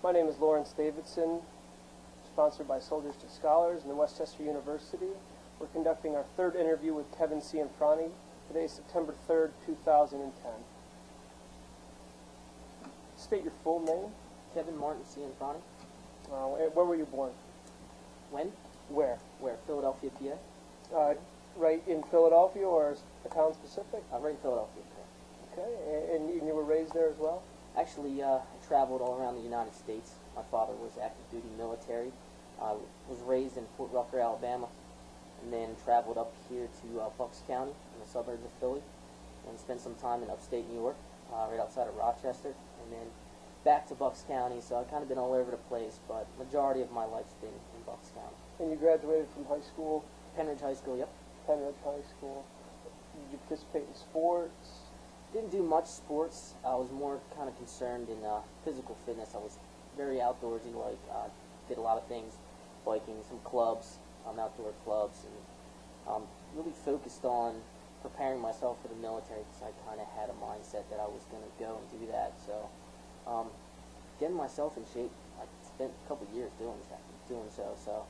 My name is Lawrence Davidson, sponsored by Soldiers to Scholars and Westchester University. We're conducting our third interview with Kevin Cianfrani. Today is September 3rd, 2010. State your full name. Kevin Martin Cianfrani. Where were you born? When? Where? Where? Philadelphia, PA. Right in Philadelphia or a town specific? Right in Philadelphia, PA. Okay, and you were raised there as well? Actually, I traveled all around the United States. My father was active duty military. I was raised in Fort Rucker, Alabama, and then traveled up here to Bucks County in the suburbs of Philly, and spent some time in upstate New York, right outside of Rochester, and then back to Bucks County. So I've kind of been all over the place, but majority of my life's been in Bucks County. And you graduated from high school? Penridge High School, yep. Penridge High School. Did you participate in sports? Didn't do much sports. I was more kind of concerned in physical fitness. I was very outdoorsy, did a lot of things, biking, some clubs, outdoor clubs, and really focused on preparing myself for the military because I kind of had a mindset that I was going to go and do that. So getting myself in shape, I spent a couple of years doing so. So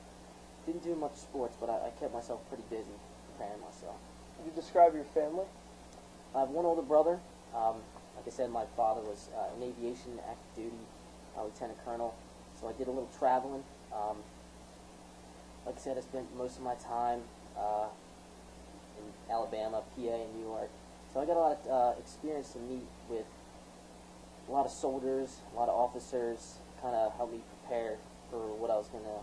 didn't do much sports, but I kept myself pretty busy preparing myself. Could you describe your family? I have one older brother. Like I said, my father was in aviation, active duty, lieutenant colonel, so I did a little traveling. Like I said, I spent most of my time in Alabama, PA, and New York. So I got a lot of experience to meet with a lot of soldiers, a lot of officers, kind of helped me prepare for what I was going to,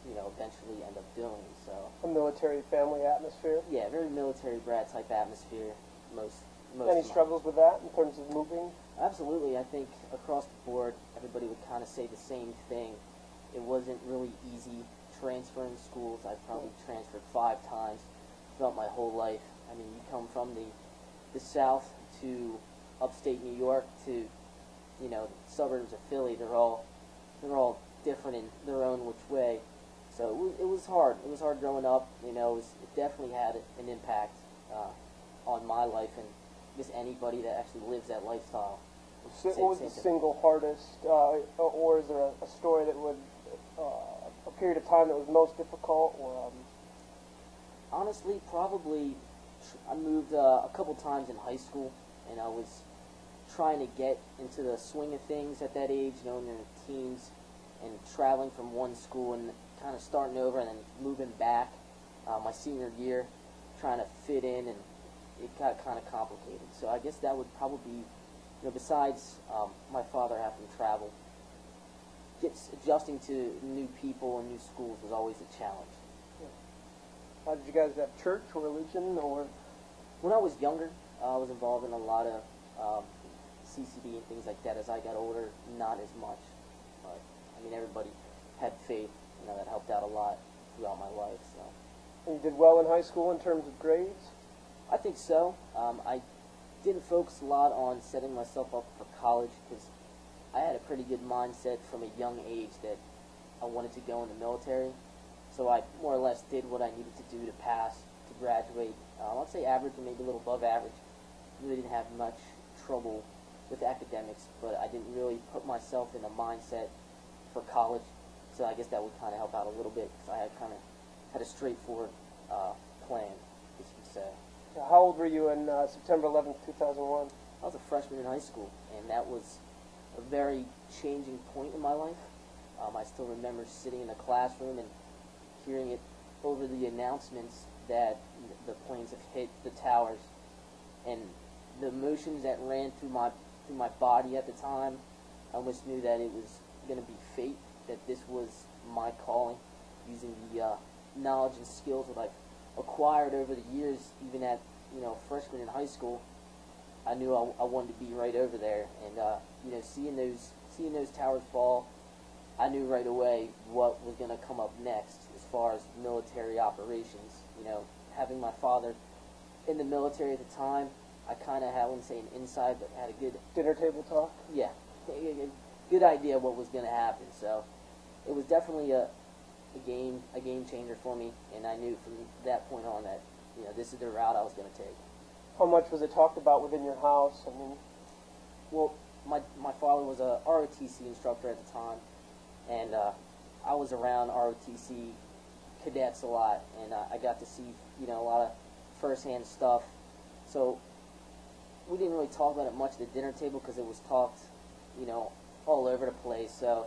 eventually end up doing. So a military family atmosphere? Yeah, very military brat type atmosphere. Most Any struggles with that in terms of moving? Absolutely. I think across the board, everybody would kind of say the same thing. It wasn't really easy transferring schools. I probably transferred 5 times throughout my whole life. I mean, you come from the South to upstate New York to, the suburbs of Philly. They're all different in their own which way. So it was hard. It was hard growing up. It definitely had an impact on my life and just anybody that actually lives that lifestyle. What was the single hardest, or is there a story that would, a period of time that was most difficult? Or honestly, probably I moved a couple times in high school, and I was trying to get into the swing of things at that age, in your teens, and traveling from one school and kind of starting over and then moving back my senior year, trying to fit in, and it got kind of complicated. So I guess that would probably be, besides my father having to travel, adjusting to new people and new schools was always a challenge. How did you guys have church or religion? Or when I was younger, I was involved in a lot of CCD and things like that. As I got older, not as much. But I mean, everybody had faith, that helped out a lot throughout my life. So. And you did well in high school in terms of grades? I think so. I didn't focus a lot on setting myself up for college because I had a pretty good mindset from a young age that I wanted to go in the military. So I more or less did what I needed to do to pass, to graduate. I'd say average or maybe a little above average. Really didn't have much trouble with academics, but I didn't really put myself in a mindset for college. So I guess that would kind of help out a little bit because I had a straightforward plan, as you could say. How old were you in September 11th, 2001? I was a freshman in high school, and that was a very changing point in my life. I still remember sitting in the classroom and hearing it over the announcements that the planes have hit the towers, and the emotions that ran through my body at the time. I almost knew that it was going to be fate, that this was my calling, using the knowledge and skills that I've acquired over the years, even at freshman in high school. I knew I wanted to be right over there, and seeing those towers fall, I knew right away what was going to come up next as far as military operations. Having my father in the military at the time, I kind of had, I wouldn't say an inside, but had a good dinner table talk. Yeah, a good idea what was going to happen. So it was definitely a game changer for me, and I knew from that point on that this is the route I was going to take. How much was it talked about within your house? I mean, well, my father was a ROTC instructor at the time, and I was around ROTC cadets a lot, and I got to see, a lot of first-hand stuff. So we didn't really talk about it much at the dinner table because it was talked, all over the place. So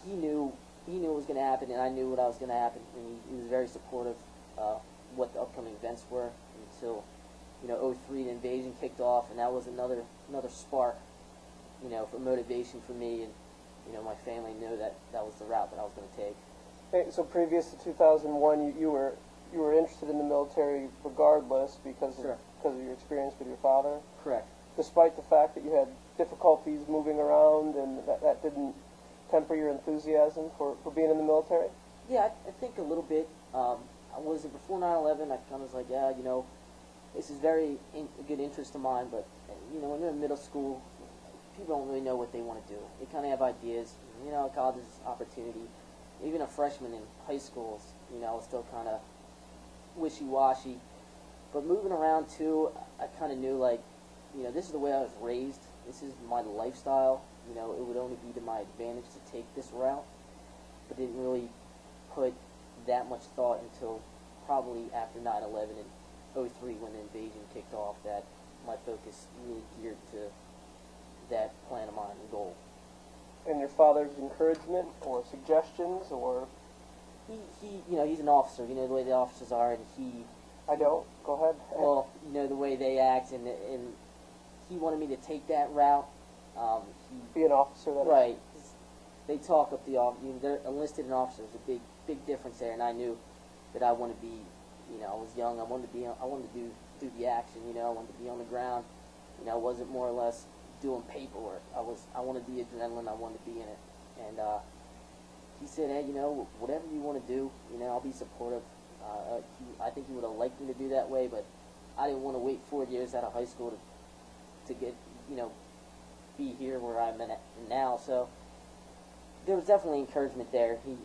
he knew what was going to happen, and I knew what was going to happen, and he was very supportive of what the upcoming events were until, '03, the invasion kicked off, and that was another spark, for motivation for me, and, my family knew that was the route that I was going to take. Hey, so previous to 2001, you were interested in the military regardless because Sure. Because of your experience with your father? Correct. Despite the fact that you had difficulties moving around and that didn't temper your enthusiasm for being in the military? Yeah, I think a little bit. I was before 9/11. I kind of was like, yeah, this is a good interest of mine. But when you're in middle school, people don't really know what they want to do. They kind of have ideas. College is opportunity. Even a freshman in high school, I was still kind of wishy-washy. But moving around too, I kind of knew this is the way I was raised. This is my lifestyle. It would only be to my advantage to take this route, but didn't really put that much thought until probably after 9/11 and '03 when the invasion kicked off that my focus really geared to that plan of mine and goal. And your father's encouragement or suggestions or? He's an officer. The way the officers are, and he. I don't. Go ahead. Well, the way they act, and he wanted me to take that route. Be an officer. That right. They talk up the office. They're enlisted and officers. A big difference there, and I knew that I wanted to be. I was young. I wanted to do the action. I wanted to be on the ground. I wasn't more or less doing paperwork. I wanted the adrenaline. I wanted to be in it. And he said, hey, whatever you want to do, I'll be supportive. I think he would have liked me to do that way, but I didn't want to wait 4 years out of high school to get, be here where I'm at now. So there was definitely encouragement there. He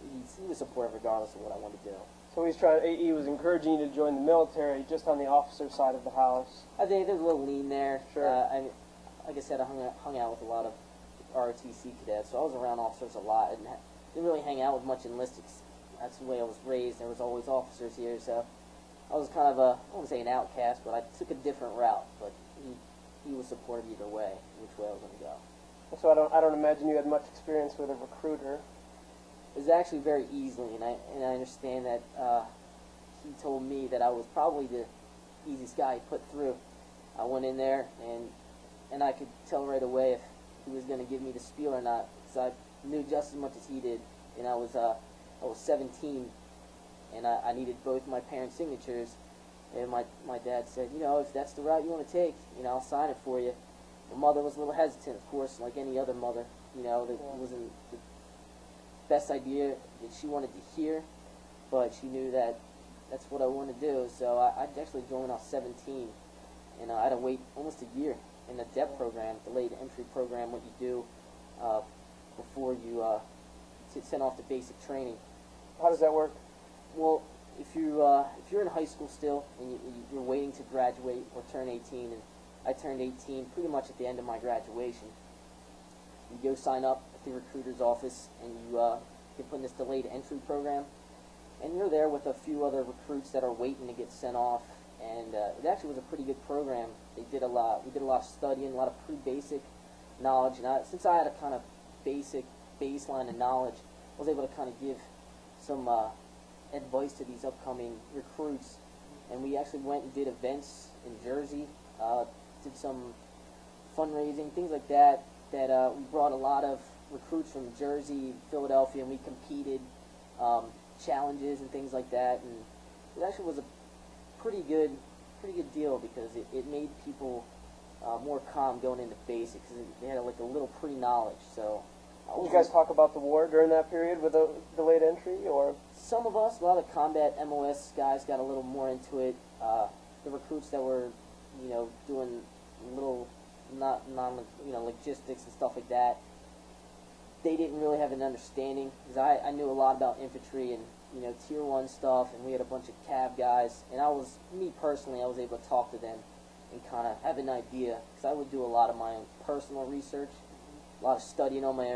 was supportive regardless of what I wanted to do. So he was encouraging you to join the military just on the officer side of the house. I think there's a little lean there. Sure. Like I said, I hung out with a lot of ROTC cadets, so I was around officers a lot, and didn't really hang out with much enlisted. That's the way I was raised. There was always officers here, so I was kind of I wouldn't say an outcast, but I took a different route. But he was supportive either way, which way I was going to go. So I don't imagine you had much experience with a recruiter. It was actually very easily, and I understand that he told me that I was probably the easiest guy he put through. I went in there, and I could tell right away if he was going to give me the spiel or not, because I knew just as much as he did, and I was 17, and I needed both my parents' signatures, and my dad said, if that's the route you want to take, I'll sign it for you. My mother was a little hesitant, of course, like any other mother, that it wasn't the best idea that she wanted to hear, but she knew that that's what I wanted to do, so I actually joined when I was 17, and I had to wait almost a year in the DEP program, delayed entry program, what you do before you send off to basic training. How does that work? Well, if you're in high school still and you're waiting to graduate or turn 18, and I turned 18 pretty much at the end of my graduation, you go sign up at the recruiter's office and you get put in this delayed entry program, and you're there with a few other recruits that are waiting to get sent off. And it actually was a pretty good program. We did a lot of studying, a lot of pretty basic knowledge, and since I had a kind of basic baseline of knowledge, I was able to kind of give some advice to these upcoming recruits. And we actually went and did events in Jersey, did some fundraising, things like that, we brought a lot of recruits from Jersey, Philadelphia, and we competed, challenges and things like that, and it actually was a pretty good deal because it made people more calm going into basics. They had like a little pre-knowledge. So did you guys talk about the war during that period with the delayed entry, or? Some of us, a lot of combat MOS guys got a little more into it. The recruits that were, doing little logistics and stuff like that, they didn't really have an understanding, because I knew a lot about infantry and Tier 1 stuff, and we had a bunch of CAV guys, and me personally, I was able to talk to them and kind of have an idea, because I would do a lot of my own personal research, a lot of studying on my own.